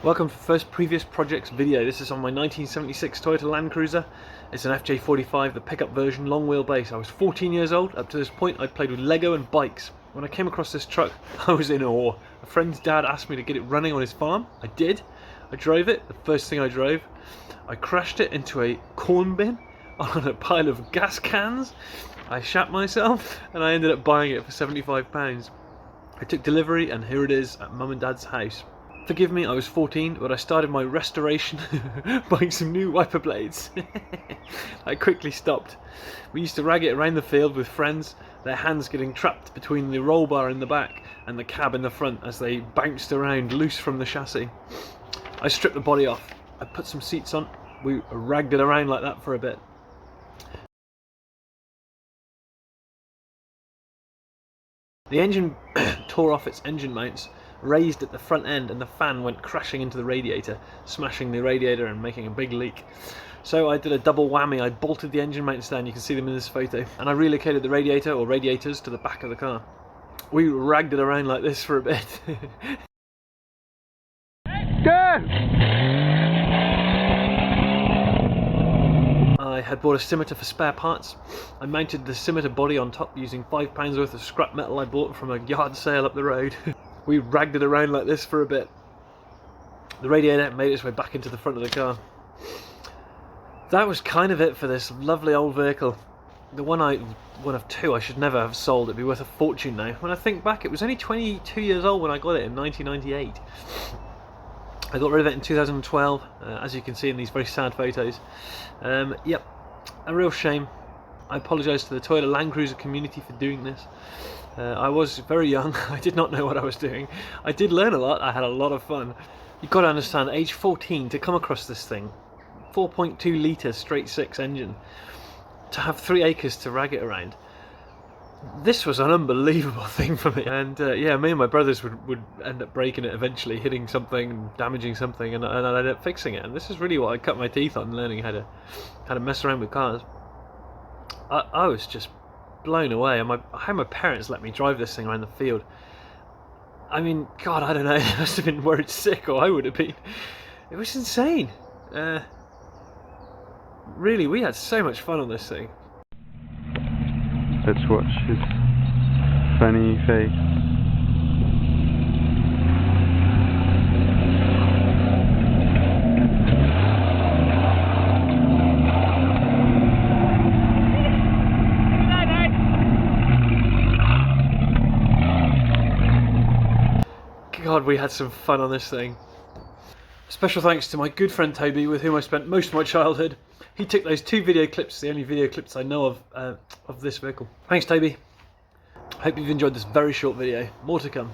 Welcome to the first previous projects video. This is on my 1976 Toyota Land Cruiser. It's an FJ45, the pickup version, long wheelbase. I was 14 years old. Up to this point I'd played with Lego and bikes. When I came across this truck I was in awe. A friend's dad asked me to get it running on his farm. I did. I drove it, the first thing I drove. I crashed it into a corn bin on a pile of gas cans. I shat myself and I ended up buying it for £75. I took delivery and here it is at Mum and Dad's house. Forgive me, I was 14, but I started my restoration buying some new wiper blades. I quickly stopped. We used to rag it around the field with friends, their hands getting trapped between the roll bar in the back and the cab in the front as they bounced around loose from the chassis. I stripped the body off, I put some seats on, we ragged it around like that for a bit. The engine tore off its engine mounts, raised at the front end, and the fan went crashing into the radiator, smashing the radiator and making a big leak. So I did a double whammy. I bolted the engine mounts down, you can see them in this photo, and I relocated the radiator or radiators to the back of the car. We ragged it around like this for a bit. Go! I had bought a Scimitar for spare parts. I mounted the Scimitar body on top using £5 worth of scrap metal I bought from a yard sale up the road. We ragged it around like this for a bit. The radiator made its way back into the front of the car. That was kind of it for this lovely old vehicle. The one of two I should never have sold. It'd be worth a fortune now. When I think back, it was only 22 years old when I got it in 1998. I got rid of it in 2012, as you can see in these very sad photos. Yep, a real shame. I apologise to the Toyota Land Cruiser community for doing this. I was very young, I did not know what I was doing. I did learn a lot, I had a lot of fun. You've got to understand, age 14, to come across this thing, 4.2 litre straight six engine, to have 3 acres to rag it around. This was an unbelievable thing for me, and yeah, me and my brothers would end up breaking it eventually, hitting something, damaging something, and I'd end up fixing it. And this is really what I cut my teeth on, learning how to mess around with cars. I was just blown away, and how my parents let me drive this thing around the field. I mean, God, I don't know, they must have been worried sick, or I would have been. It was insane. Really, we had so much fun on this thing. Let's watch his funny face. God, we had some fun on this thing. Special thanks to my good friend Toby, with whom I spent most of my childhood. He took those 2 video clips, the only video clips I know of this vehicle. Thanks Toby. I hope you've enjoyed this very short video. More to come.